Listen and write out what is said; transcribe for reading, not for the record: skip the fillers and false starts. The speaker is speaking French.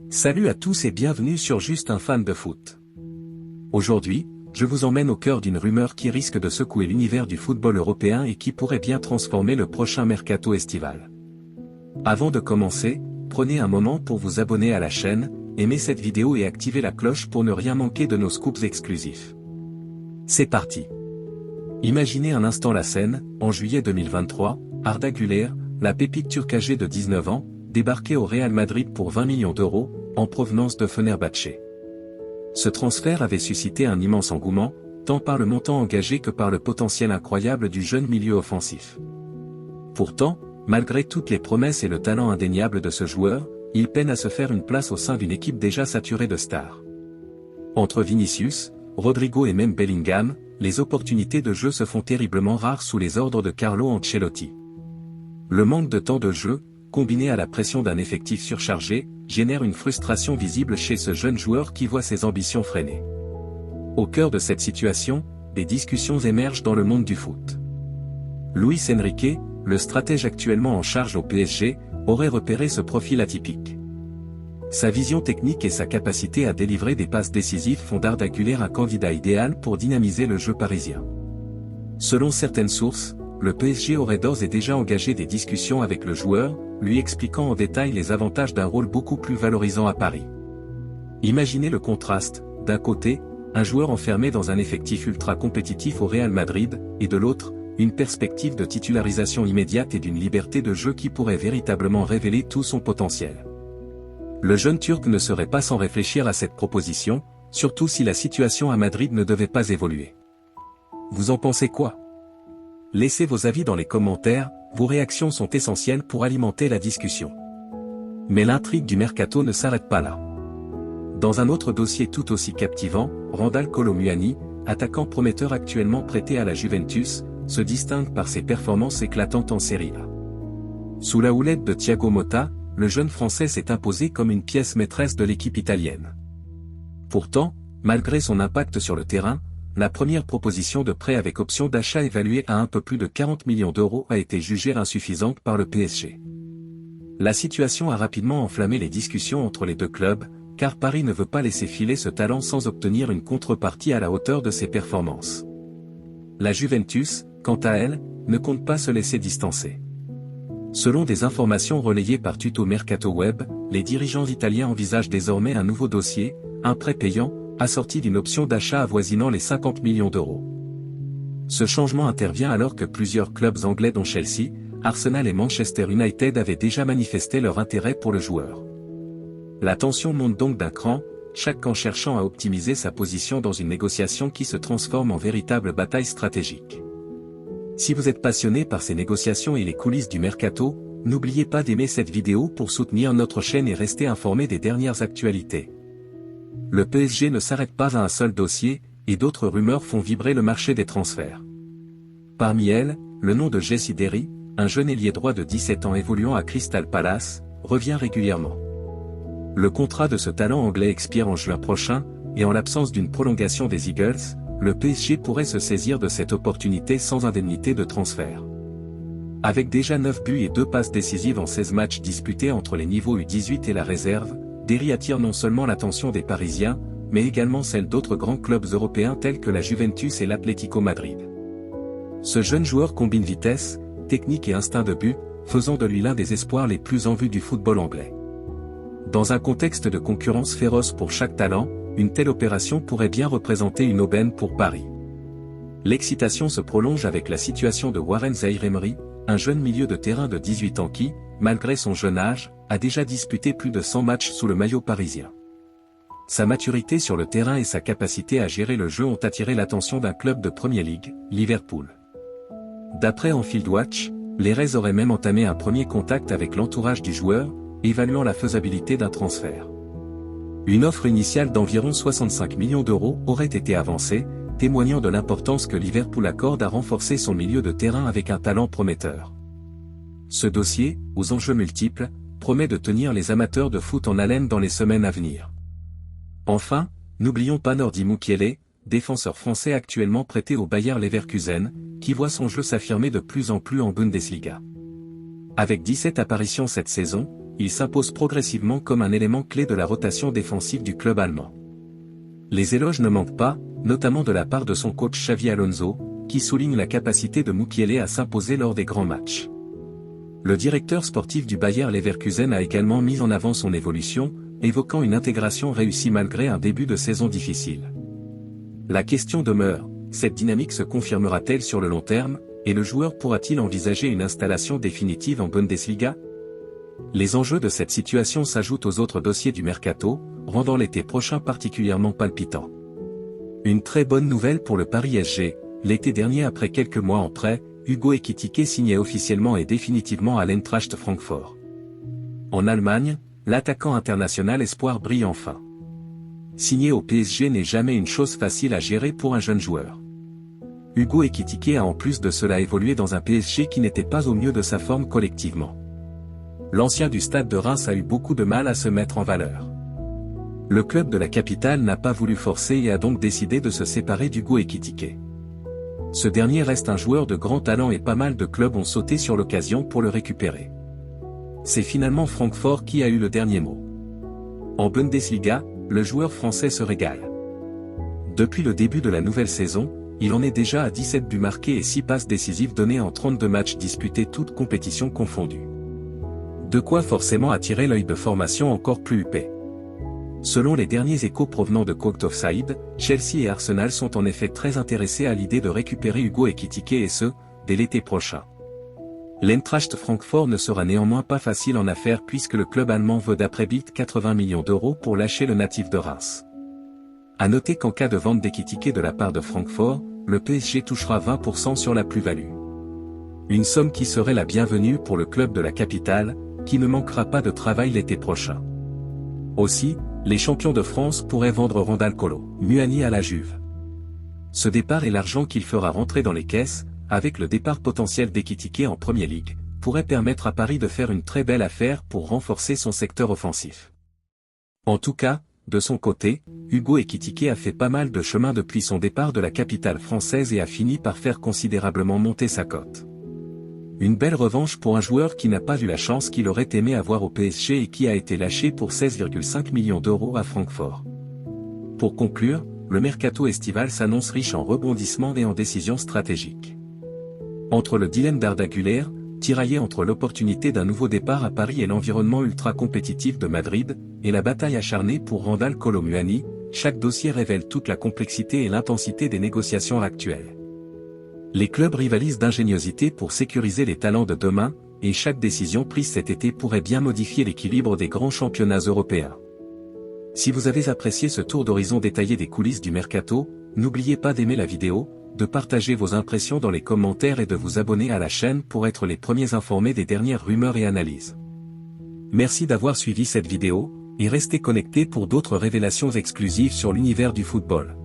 Salut à tous et bienvenue sur Juste un fan de foot. Aujourd'hui, je vous emmène au cœur d'une rumeur qui risque de secouer l'univers du football européen et qui pourrait bien transformer le prochain mercato estival. Avant de commencer, prenez un moment pour vous abonner à la chaîne, aimez cette vidéo et activez la cloche pour ne rien manquer de nos scoops exclusifs. C'est parti. Imaginez un instant la scène, en juillet 2023, Arda Güler, la pépite turque âgée de 19 ans, débarquait au Real Madrid pour 20 millions d'euros, en provenance de Fenerbahçe. Ce transfert avait suscité un immense engouement, tant par le montant engagé que par le potentiel incroyable du jeune milieu offensif. Pourtant, malgré toutes les promesses et le talent indéniable de ce joueur, il peine à se faire une place au sein d'une équipe déjà saturée de stars. Entre Vinicius, Rodrigo et même Bellingham, les opportunités de jeu se font terriblement rares sous les ordres de Carlo Ancelotti. Le manque de temps de jeu, combiné à la pression d'un effectif surchargé, génère une frustration visible chez ce jeune joueur qui voit ses ambitions freinées. Au cœur de cette situation, des discussions émergent dans le monde du foot. Luis Enrique, le stratège actuellement en charge au PSG, aurait repéré ce profil atypique. Sa vision technique et sa capacité à délivrer des passes décisives font d'Arda Güler un candidat idéal pour dynamiser le jeu parisien. Selon certaines sources, le PSG aurait d'ores et déjà engagé des discussions avec le joueur, lui expliquant en détail les avantages d'un rôle beaucoup plus valorisant à Paris. Imaginez le contraste, d'un côté, un joueur enfermé dans un effectif ultra compétitif au Real Madrid, et de l'autre, une perspective de titularisation immédiate et d'une liberté de jeu qui pourrait véritablement révéler tout son potentiel. Le jeune Turc ne serait pas sans réfléchir à cette proposition, surtout si la situation à Madrid ne devait pas évoluer. Vous en pensez quoi ? Laissez vos avis dans les commentaires, vos réactions sont essentielles pour alimenter la discussion. Mais l'intrigue du mercato ne s'arrête pas là. Dans un autre dossier tout aussi captivant, Randal Kolo Muani, attaquant prometteur actuellement prêté à la Juventus, se distingue par ses performances éclatantes en Serie A. Sous la houlette de Thiago Motta, le jeune Français s'est imposé comme une pièce maîtresse de l'équipe italienne. Pourtant, malgré son impact sur le terrain, la première proposition de prêt avec option d'achat évaluée à un peu plus de 40 millions d'euros a été jugée insuffisante par le PSG. La situation a rapidement enflammé les discussions entre les deux clubs, car Paris ne veut pas laisser filer ce talent sans obtenir une contrepartie à la hauteur de ses performances. La Juventus, quant à elle, ne compte pas se laisser distancer. Selon des informations relayées par Tuto Mercato Web, les dirigeants italiens envisagent désormais un nouveau dossier, un prêt payant, assorti d'une option d'achat avoisinant les 50 millions d'euros. Ce changement intervient alors que plusieurs clubs anglais dont Chelsea, Arsenal et Manchester United avaient déjà manifesté leur intérêt pour le joueur. La tension monte donc d'un cran, chaque camp cherchant à optimiser sa position dans une négociation qui se transforme en véritable bataille stratégique. Si vous êtes passionné par ces négociations et les coulisses du mercato, n'oubliez pas d'aimer cette vidéo pour soutenir notre chaîne et rester informé des dernières actualités. Le PSG ne s'arrête pas à un seul dossier, et d'autres rumeurs font vibrer le marché des transferts. Parmi elles, le nom de Jesse Derry, un jeune ailier droit de 17 ans évoluant à Crystal Palace, revient régulièrement. Le contrat de ce talent anglais expire en juin prochain, et en l'absence d'une prolongation des Eagles, le PSG pourrait se saisir de cette opportunité sans indemnité de transfert. Avec déjà 9 buts et 2 passes décisives en 16 matchs disputés entre les niveaux U18 et la réserve, Derry attire non seulement l'attention des Parisiens, mais également celle d'autres grands clubs européens tels que la Juventus et l'Atlético Madrid. Ce jeune joueur combine vitesse, technique et instinct de but, faisant de lui l'un des espoirs les plus en vue du football anglais. Dans un contexte de concurrence féroce pour chaque talent, une telle opération pourrait bien représenter une aubaine pour Paris. L'excitation se prolonge avec la situation de Warren Zaïre-Emery, un jeune milieu de terrain de 18 ans qui, malgré son jeune âge, a déjà disputé plus de 100 matchs sous le maillot parisien. Sa maturité sur le terrain et sa capacité à gérer le jeu ont attiré l'attention d'un club de Premier League, Liverpool. D'après Anfield Watch, les Reds auraient même entamé un premier contact avec l'entourage du joueur, évaluant la faisabilité d'un transfert. Une offre initiale d'environ 65 millions d'euros aurait été avancée, témoignant de l'importance que Liverpool accorde à renforcer son milieu de terrain avec un talent prometteur. Ce dossier, aux enjeux multiples, promet de tenir les amateurs de foot en haleine dans les semaines à venir. Enfin, n'oublions pas Nordi Mukiele, défenseur français actuellement prêté au Bayer Leverkusen, qui voit son jeu s'affirmer de plus en plus en Bundesliga. Avec 17 apparitions cette saison, il s'impose progressivement comme un élément clé de la rotation défensive du club allemand. Les éloges ne manquent pas, notamment de la part de son coach Xavi Alonso, qui souligne la capacité de Mukiele à s'imposer lors des grands matchs. Le directeur sportif du Bayer Leverkusen a également mis en avant son évolution, évoquant une intégration réussie malgré un début de saison difficile. La question demeure, cette dynamique se confirmera-t-elle sur le long terme, et le joueur pourra-t-il envisager une installation définitive en Bundesliga? Les enjeux de cette situation s'ajoutent aux autres dossiers du mercato, rendant l'été prochain particulièrement palpitant. Une très bonne nouvelle pour le Paris SG, l'été dernier après quelques mois en prêt, Hugo Ekitike signait officiellement et définitivement à l'Eintracht Francfort. En Allemagne, l'attaquant international espoir brille enfin. Signer au PSG n'est jamais une chose facile à gérer pour un jeune joueur. Hugo Ekitike a en plus de cela évolué dans un PSG qui n'était pas au mieux de sa forme collectivement. L'ancien du Stade de Reims a eu beaucoup de mal à se mettre en valeur. Le club de la capitale n'a pas voulu forcer et a donc décidé de se séparer d'Hugo Ekitike. Ce dernier reste un joueur de grand talent et pas mal de clubs ont sauté sur l'occasion pour le récupérer. C'est finalement Francfort qui a eu le dernier mot. En Bundesliga, le joueur français se régale. Depuis le début de la nouvelle saison, il en est déjà à 17 buts marqués et 6 passes décisives données en 32 matchs disputés toutes compétitions confondues. De quoi forcément attirer l'œil de formation encore plus huppé. Selon les derniers échos provenant de Court Offside, Chelsea et Arsenal sont en effet très intéressés à l'idée de récupérer Hugo Ekitike et ce, dès l'été prochain. L'Eintracht Francfort ne sera néanmoins pas facile en affaires puisque le club allemand veut d'après Bild 80 millions d'euros pour lâcher le natif de Reims. À noter qu'en cas de vente d'Ekitike de la part de Francfort, le PSG touchera 20% sur la plus-value. Une somme qui serait la bienvenue pour le club de la capitale, qui ne manquera pas de travail l'été prochain. Aussi, les champions de France pourraient vendre Randal Kolo Muani à la Juve. Ce départ et l'argent qu'il fera rentrer dans les caisses, avec le départ potentiel d'Ekitike en Premier League, pourrait permettre à Paris de faire une très belle affaire pour renforcer son secteur offensif. En tout cas, de son côté, Hugo Ekitike a fait pas mal de chemin depuis son départ de la capitale française et a fini par faire considérablement monter sa cote. Une belle revanche pour un joueur qui n'a pas eu la chance qu'il aurait aimé avoir au PSG et qui a été lâché pour 16,5 millions d'euros à Francfort. Pour conclure, le mercato estival s'annonce riche en rebondissements et en décisions stratégiques. Entre le dilemme d'Arda Güler, tiraillé entre l'opportunité d'un nouveau départ à Paris et l'environnement ultra compétitif de Madrid, et la bataille acharnée pour Randal Kolo Muani, chaque dossier révèle toute la complexité et l'intensité des négociations actuelles. Les clubs rivalisent d'ingéniosité pour sécuriser les talents de demain, et chaque décision prise cet été pourrait bien modifier l'équilibre des grands championnats européens. Si vous avez apprécié ce tour d'horizon détaillé des coulisses du mercato, n'oubliez pas d'aimer la vidéo, de partager vos impressions dans les commentaires et de vous abonner à la chaîne pour être les premiers informés des dernières rumeurs et analyses. Merci d'avoir suivi cette vidéo, et restez connectés pour d'autres révélations exclusives sur l'univers du football.